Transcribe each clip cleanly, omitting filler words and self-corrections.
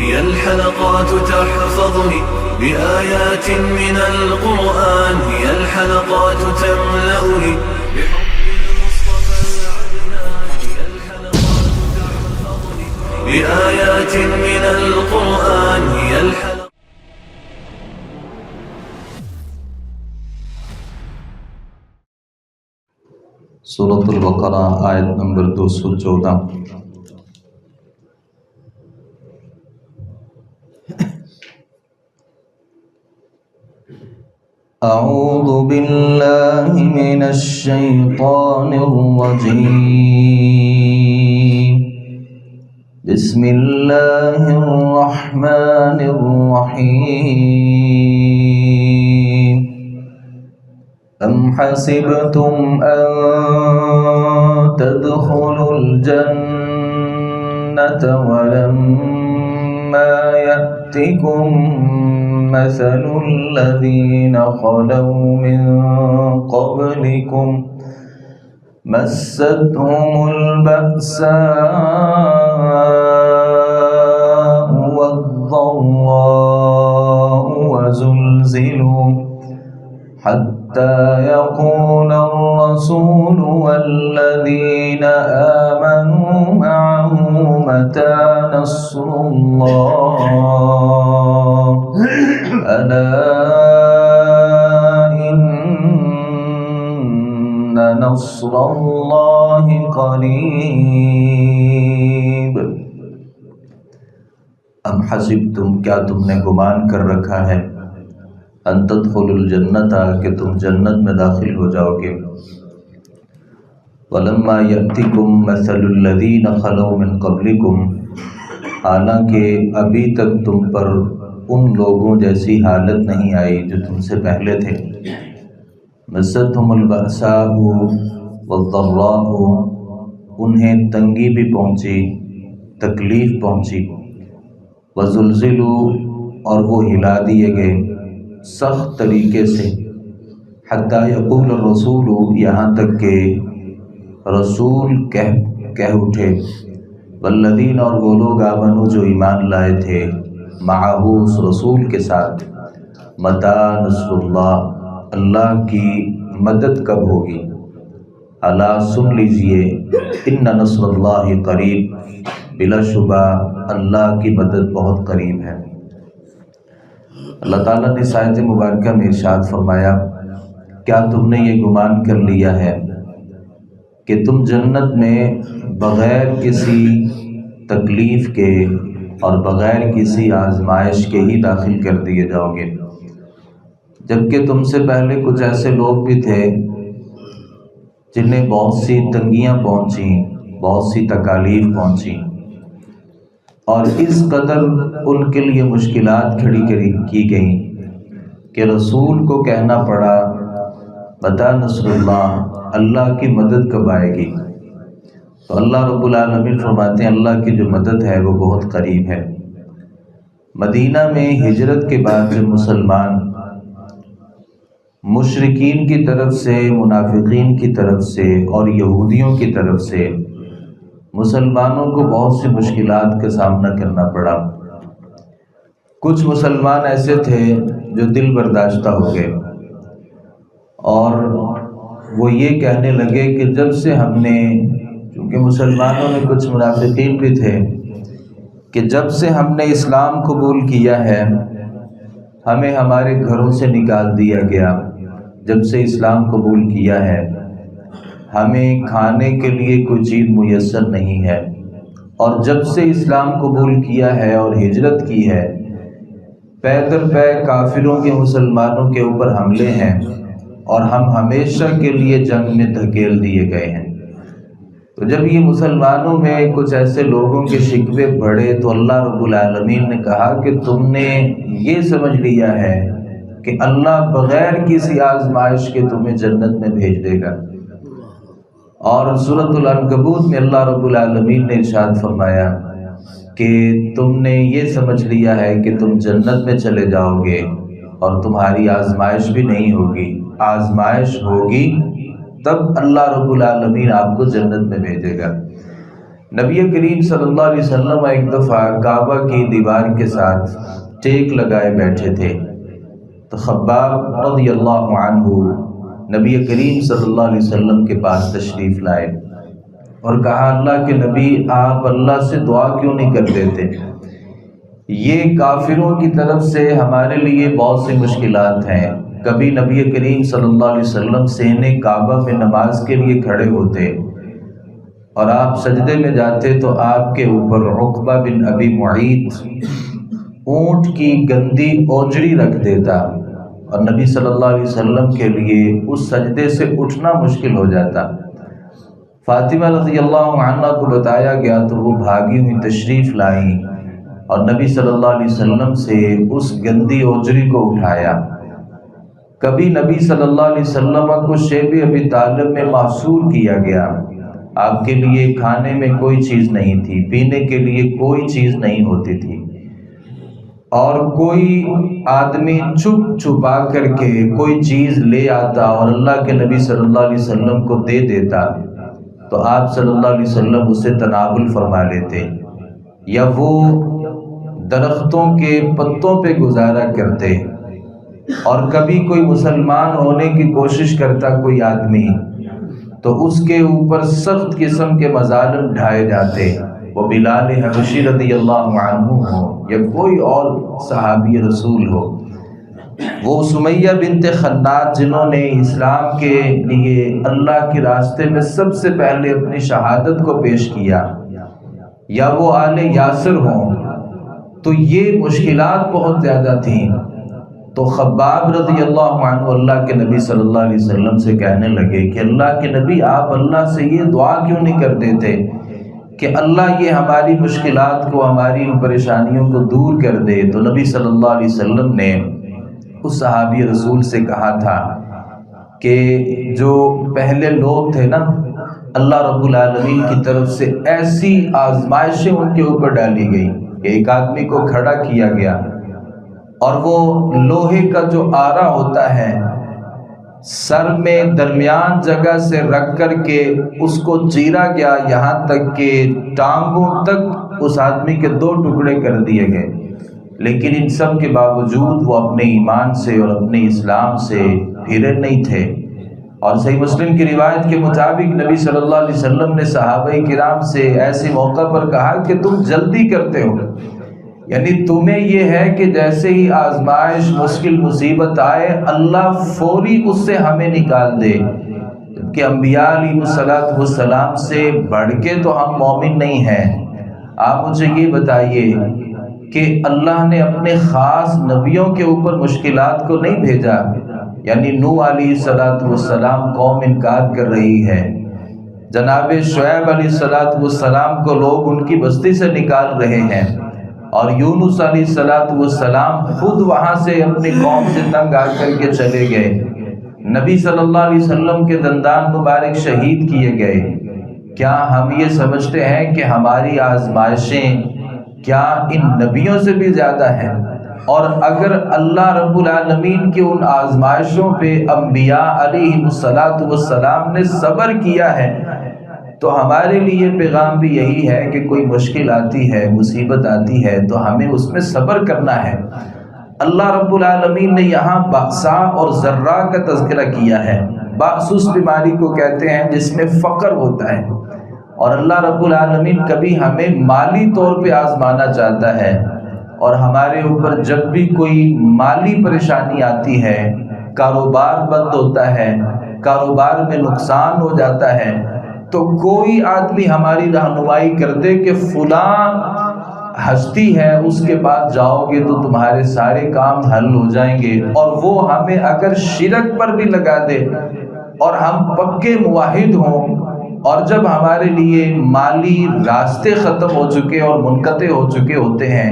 هي الحلقات تحفظني بآيات من القرآن، هي الحلقات تملأني بحب المصطفى العدنان، هي الحلقات تحفظني بآيات من القرآن، هي الحلقات. سورۃ البقرہ آیت نمبر 214۔ اعوذ باللہ من الشیطان الرجیم، بسم اللہ الرحمن الرحیم۔ ام حسبتم ان تدخلوا الجنة ولما يأتكم مثل الذين خلوا من قبلكم مستهم البأساء والضراء وزلزلوا حتى يقول الرسول والذين آمنوا معه متى نصر الله ألا إن نصر الله قريب۔ ام حسبتم، کیا تم نے گمان کر رکھا ہے، ان تدخلوا الجنت، کہ تم جنت میں داخل ہو جاؤ گے، ولما یأتکم مثل الذین خلوا من قبلکم، حالانکہ ابھی تک تم پر ان لوگوں جیسی حالت نہیں آئی جو تم سے پہلے تھے، مستهم البأساء والضراء، انہیں تنگی بھی پہنچی، تکلیف پہنچی، وزلزلوا، اور وہ ہلا دیے گئے سخت طریقے سے، حتیٰ یقول الرسول، یہاں تک کہ رسول کہہ اٹھے، والذین، اور وہ لوگ آمنوا جو ایمان لائے تھے، معہ، اس رسول کے ساتھ، متی نصر اللہ، اللہ کی مدد کب ہوگی، الا سن لیجئے، ان نصر اللہ قریب، بلا شبہ اللہ کی مدد بہت قریب ہے۔ اللہ تعالیٰ نے اس آیت مبارکہ میں ارشاد فرمایا، کیا تم نے یہ گمان کر لیا ہے کہ تم جنت میں بغیر کسی تکلیف کے اور بغیر کسی آزمائش کے ہی داخل کر دیے جاؤ گے، جبکہ تم سے پہلے کچھ ایسے لوگ بھی تھے جنہیں بہت سی تنگیاں پہنچیں، بہت سی تکالیف پہنچیں، اور اس قدر ان کے لیے مشکلات کھڑی کی گئیں کہ رسول کو کہنا پڑا، متی نصر اللہ، اللہ کی مدد کب آئے گی؟ تو اللہ رب العالمین فرماتے ہیں اللہ کی جو مدد ہے وہ بہت قریب ہے۔ مدینہ میں ہجرت کے بعد جب مسلمان مشرکین کی طرف سے، منافقین کی طرف سے اور یہودیوں کی طرف سے مسلمانوں کو بہت سی مشکلات کا سامنا کرنا پڑا۔ کچھ مسلمان ایسے تھے جو دل برداشتہ ہو گئے اور وہ یہ کہنے لگے کہ جب سے ہم نے، چونکہ مسلمانوں میں کچھ منافقین بھی تھے، کہ جب سے ہم نے اسلام قبول کیا ہے ہمیں ہمارے گھروں سے نکال دیا گیا، جب سے اسلام قبول کیا ہے ہمیں کھانے کے لیے کوئی چیز میسر نہیں ہے، اور جب سے اسلام قبول کیا ہے اور ہجرت کی ہے پے در پے کافروں کے مسلمانوں کے اوپر حملے ہیں اور ہم ہمیشہ کے لیے جنگ میں دھکیل دیے گئے ہیں۔ تو جب یہ مسلمانوں میں کچھ ایسے لوگوں کے شکوے بڑھے تو اللہ رب العالمین نے کہا کہ تم نے یہ سمجھ لیا ہے کہ اللہ بغیر کسی آزمائش کے تمہیں جنت میں بھیج دے گا، اور سورۃ العنکبوت میں اللہ رب العالمین نے ارشاد فرمایا کہ تم نے یہ سمجھ لیا ہے کہ تم جنت میں چلے جاؤ گے اور تمہاری آزمائش بھی نہیں ہوگی، آزمائش ہوگی تب اللہ رب العالمین آپ کو جنت میں بھیجے گا۔ نبی کریم صلی اللہ علیہ وسلم ایک دفعہ کعبہ کی دیوار کے ساتھ ٹیک لگائے بیٹھے تھے، تو خباب رضی اللہ عنہ نبی کریم صلی اللہ علیہ وسلم کے پاس تشریف لائے اور کہا، اللہ کے نبی آپ اللہ سے دعا کیوں نہیں کر دیتے؟ یہ کافروں کی طرف سے ہمارے لیے بہت سی مشکلات ہیں۔ کبھی نبی کریم صلی اللہ علیہ وسلم صحن کعبہ میں نماز کے لیے کھڑے ہوتے اور آپ سجدے میں جاتے تو آپ کے اوپر عقبہ بن ابی معیط اونٹ کی گندی اوجڑی رکھ دیتا اور نبی صلی اللہ علیہ وسلم کے لیے اس سجدے سے اٹھنا مشکل ہو جاتا۔ فاطمہ رضی اللہ عنہ کو بتایا گیا تو وہ بھاگی ہوئی تشریف لائیں اور نبی صلی اللہ علیہ وسلم سے اس گندی اوجری کو اٹھایا۔ کبھی نبی صلی اللہ علیہ وسلم کو شیب ابی طالب میں محصور کیا گیا، آپ کے لیے کھانے میں کوئی چیز نہیں تھی، پینے کے لیے کوئی چیز نہیں ہوتی تھی، اور کوئی آدمی چھپ چھپا کر کے کوئی چیز لے آتا اور اللہ کے نبی صلی اللہ علیہ وسلم کو دے دیتا تو آپ صلی اللہ علیہ وسلم اسے تناول فرما لیتے، یا وہ درختوں کے پتوں پہ گزارا کرتے۔ اور کبھی کوئی مسلمان ہونے کی کوشش کرتا کوئی آدمی تو اس کے اوپر سخت قسم کے مظالم ڈھائے جاتے، وہ بلال حبشی رضی اللہ عنہ ہو یا کوئی اور صحابی رسول ہو، وہ سمیہ بنت خنات جنہوں نے اسلام کے لیے اللہ کے راستے میں سب سے پہلے اپنی شہادت کو پیش کیا، یا وہ آل یاسر ہوں، تو یہ مشکلات بہت زیادہ تھیں۔ تو خباب رضی اللہ عنہ اللہ کے نبی صلی اللہ علیہ وسلم سے کہنے لگے کہ اللہ کے نبی آپ اللہ سے یہ دعا کیوں نہیں کر دیتے کہ اللہ یہ ہماری مشکلات کو، ہماری پریشانیوں کو دور کر دے؟ تو نبی صلی اللہ علیہ وسلم نے اس صحابی رسول سے کہا تھا کہ جو پہلے لوگ تھے نا، اللہ رب العالمین کی طرف سے ایسی آزمائشیں ان کے اوپر ڈالی گئی کہ ایک آدمی کو کھڑا کیا گیا اور وہ لوہے کا جو آرا ہوتا ہے سر میں درمیان جگہ سے رکھ کر کے اس کو چیرا گیا، یہاں تک کہ ٹانگوں تک اس آدمی کے 2 ٹکڑے کر دیے گئے، لیکن ان سب کے باوجود وہ اپنے ایمان سے اور اپنے اسلام سے پھرے نہیں تھے۔ اور صحیح مسلم کی روایت کے مطابق نبی صلی اللہ علیہ وسلم نے صحابہ کرام سے ایسے موقع پر کہا کہ تم جلدی کرتے ہو، یعنی تمہیں یہ ہے کہ جیسے ہی آزمائش، مشکل، مصیبت آئے اللہ فوری اس سے ہمیں نکال دے، کہ انبیاء علیہ السلام سے بڑھ کے تو ہم مومن نہیں ہیں۔ آپ مجھے یہ بتائیے کہ اللہ نے اپنے خاص نبیوں کے اوپر مشکلات کو نہیں بھیجا، یعنی نوح علیہ السلام قوم انکار کر رہی ہے، جناب شعیب علیہ السلام کو لوگ ان کی بستی سے نکال رہے ہیں، اور یونس علیہ السلام خود وہاں سے اپنی قوم سے تنگ آ کر کے چلے گئے، نبی صلی اللہ علیہ وسلم کے دندان مبارک شہید کیے گئے۔ کیا ہم یہ سمجھتے ہیں کہ ہماری آزمائشیں کیا ان نبیوں سے بھی زیادہ ہیں؟ اور اگر اللہ رب العالمین کی ان آزمائشوں پہ انبیاء علیہ السلام نے صبر کیا ہے تو ہمارے لیے پیغام بھی یہی ہے کہ کوئی مشکل آتی ہے، مصیبت آتی ہے تو ہمیں اس میں صبر کرنا ہے۔ اللہ رب العالمین نے یہاں بأسا اور ضرا کا تذکرہ کیا ہے۔ بأس اس بیماری کو کہتے ہیں جس میں فقر ہوتا ہے، اور اللہ رب العالمین کبھی ہمیں مالی طور پہ آزمانا چاہتا ہے، اور ہمارے اوپر جب بھی کوئی مالی پریشانی آتی ہے، کاروبار بند ہوتا ہے، کاروبار میں نقصان ہو جاتا ہے، تو کوئی آدمی ہماری رہنمائی کر دے کہ فلاں ہستی ہے اس کے پاس جاؤ گے تو تمہارے سارے کام حل ہو جائیں گے، اور وہ ہمیں اگر شرک پر بھی لگا دے اور ہم پکے موحد ہوں، اور جب ہمارے لیے مالی راستے ختم ہو چکے اور منقطع ہو چکے ہوتے ہیں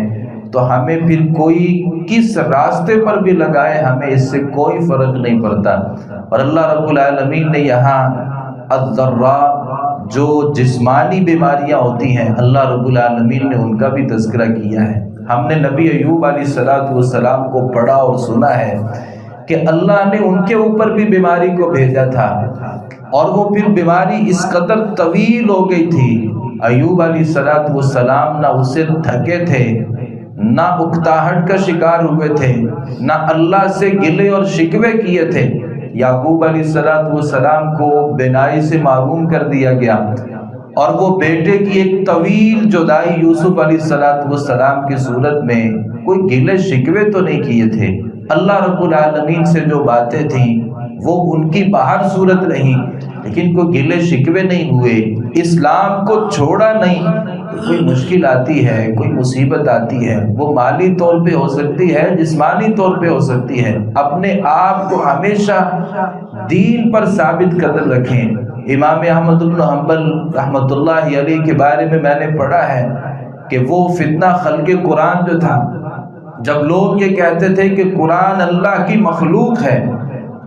تو ہمیں پھر کوئی کس راستے پر بھی لگائے ہمیں اس سے کوئی فرق نہیں پڑتا۔ اور اللہ رب العالمین نے یہاں الضرا جو جسمانی بیماریاں ہوتی ہیں اللہ رب العالمین نے ان کا بھی تذکرہ کیا ہے۔ ہم نے نبی ایوب علیہ السلام کو پڑھا اور سنا ہے کہ اللہ نے ان کے اوپر بھی بیماری کو بھیجا تھا، اور وہ پھر بیماری اس قدر طویل ہو گئی تھی ایوب علیہ السلام نہ اسے تھکے تھے، نہ اکتاہٹ کا شکار ہوئے تھے، نہ اللہ سے گلے اور شکوے کیے تھے۔ یعقوب علیہ السلام کو بینائی سے محروم کر دیا گیا، اور وہ بیٹے کی ایک طویل جدائی یوسف علیہ السلام کی صورت میں کوئی گلے شکوے تو نہیں کیے تھے۔ اللہ رب العالمین سے جو باتیں تھیں وہ ان کی باہر صورت رہی، لیکن کوئی گلے شکوے نہیں ہوئے، اسلام کو چھوڑا نہیں۔ تو کوئی مشکل آتی ہے، کوئی مصیبت آتی ہے، وہ مالی طور پہ ہو سکتی ہے، جسمانی طور پہ ہو سکتی ہے، اپنے آپ کو ہمیشہ دین پر ثابت قدم رکھیں۔ امام احمد بن حنبل رحمۃ اللہ علیہ کے بارے میں نے پڑھا ہے کہ وہ فتنہ خلق قرآن جو تھا، جب لوگ یہ کہتے تھے کہ قرآن اللہ کی مخلوق ہے،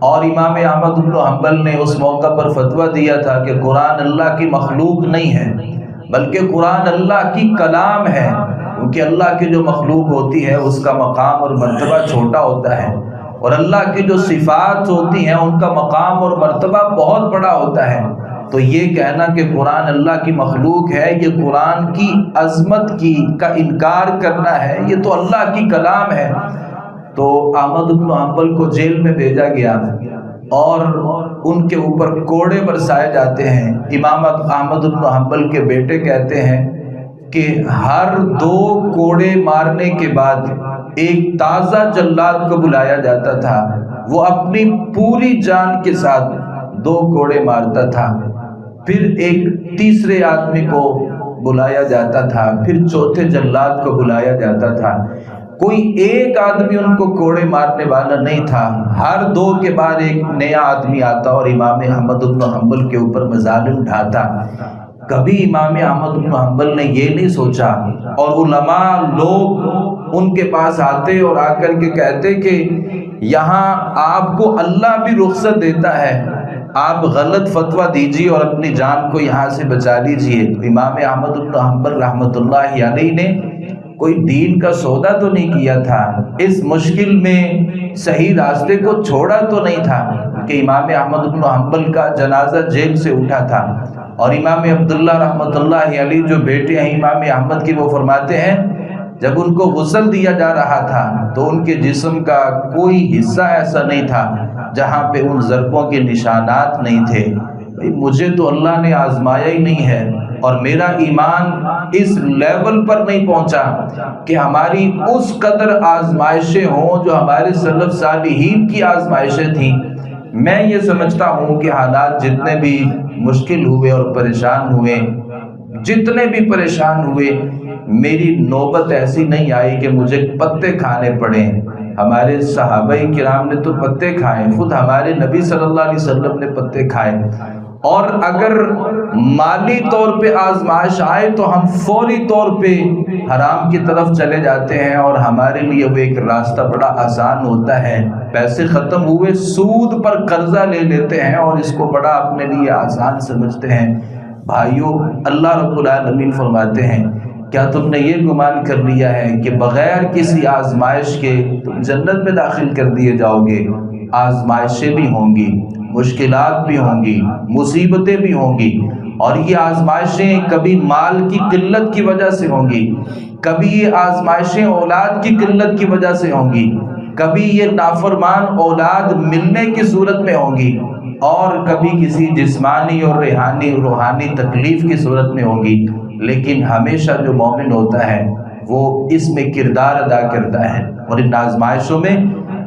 اور امام احمد بن حنبل نے اس موقع پر فتویٰ دیا تھا کہ قرآن اللہ کی مخلوق نہیں ہے بلکہ قرآن اللہ کی کلام ہے، کیونکہ اللہ کی جو مخلوق ہوتی ہے اس کا مقام اور مرتبہ چھوٹا ہوتا ہے، اور اللہ کی جو صفات ہوتی ہیں ان کا مقام اور مرتبہ بہت بڑا ہوتا ہے۔ تو یہ کہنا کہ قرآن اللہ کی مخلوق ہے، یہ قرآن کی عظمت کا انکار کرنا ہے، یہ تو اللہ کی کلام ہے۔ تو احمد بن حنبل کو جیل میں بھیجا گیا اور ان کے اوپر کوڑے برسائے جاتے ہیں۔ امام احمد بن حنبل کے بیٹے کہتے ہیں کہ ہر 2 کوڑے مارنے کے بعد ایک تازہ جلاد کو بلایا جاتا تھا، وہ اپنی پوری جان کے ساتھ 2 کوڑے مارتا تھا، پھر ایک تیسرے آدمی کو بلایا جاتا تھا، پھر چوتھے جلاد کو بلایا جاتا تھا۔ کوئی ایک آدمی ان کو کوڑے مارنے والا نہیں تھا، ہر 2 کے بعد ایک نیا آدمی آتا اور امام احمد بن حنبل کے اوپر مظالم ڈھاتا۔ کبھی امام احمد بن حنبل نے یہ نہیں سوچا، اور علماء لوگ ان کے پاس آتے اور آ کر کے کہتے کہ یہاں آپ کو اللہ بھی رخصت دیتا ہے، آپ غلط فتویٰ دیجیے اور اپنی جان کو یہاں سے بچا لیجیے۔ امام احمد بن حنبل رحمۃ اللہ علیہ نے کوئی دین کا سودا تو نہیں کیا تھا، اس مشکل میں صحیح راستے کو چھوڑا تو نہیں تھا کہ امام احمد بن حنبل کا جنازہ جیل سے اٹھا تھا، اور امام عبداللہ رحمۃ اللہ علیہ جو بیٹے ہیں امام احمد کے، وہ فرماتے ہیں جب ان کو غسل دیا جا رہا تھا تو ان کے جسم کا کوئی حصہ ایسا نہیں تھا جہاں پہ ان ضربوں کے نشانات نہیں تھے۔ مجھے تو اللہ نے آزمایا ہی نہیں ہے، اور میرا ایمان اس لیول پر نہیں پہنچا کہ ہماری اس قدر آزمائشیں ہوں جو ہمارے سلف صالحین کی آزمائشیں تھیں۔ میں یہ سمجھتا ہوں کہ حالات جتنے بھی مشکل ہوئے اور پریشان ہوئے، جتنے بھی پریشان ہوئے، میری نوبت ایسی نہیں آئی کہ مجھے پتے کھانے پڑیں۔ ہمارے صحابہ کرام نے تو پتے کھائے، خود ہمارے نبی صلی اللہ علیہ وسلم نے پتے کھائے، اور اگر مالی طور پہ آزمائش آئے تو ہم فوری طور پہ حرام کی طرف چلے جاتے ہیں، اور ہمارے لیے وہ ایک راستہ بڑا آسان ہوتا ہے۔ پیسے ختم ہوئے، سود پر قرضہ لے لیتے ہیں اور اس کو بڑا اپنے لیے آسان سمجھتے ہیں۔ بھائیو، اللہ رب العالمین فرماتے ہیں کیا تم نے یہ گمان کر لیا ہے کہ بغیر کسی آزمائش کے تم جنت میں داخل کر دیے جاؤ گے؟ آزمائشیں بھی ہوں گی، مشکلات بھی ہوں گی، مصیبتیں بھی ہوں گی، اور یہ آزمائشیں کبھی مال کی قلت کی وجہ سے ہوں گی، کبھی یہ آزمائشیں اولاد کی قلت کی وجہ سے ہوں گی، کبھی یہ نافرمان اولاد ملنے کی صورت میں ہوں گی، اور کبھی کسی جسمانی اور روحانی تکلیف کی صورت میں ہوں گی۔ لیکن ہمیشہ جو مومن ہوتا ہے وہ اس میں کردار ادا کرتا ہے، اور ان آزمائشوں میں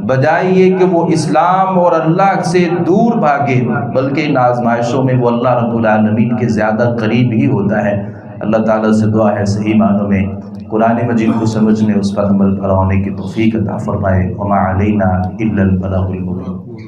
بجائے یہ کہ وہ اسلام اور اللہ سے دور بھاگے، بلکہ ان آزمائشوں میں وہ اللہ رب العالمین کے زیادہ قریب ہی ہوتا ہے۔ اللہ تعالیٰ سے دعا ہے صحیح معنوں میں قرآن مجید کو سمجھنے، اس پر عمل ہونے کی توفیق عطا فرمائے۔ وما علینا الا البلاغ المبین۔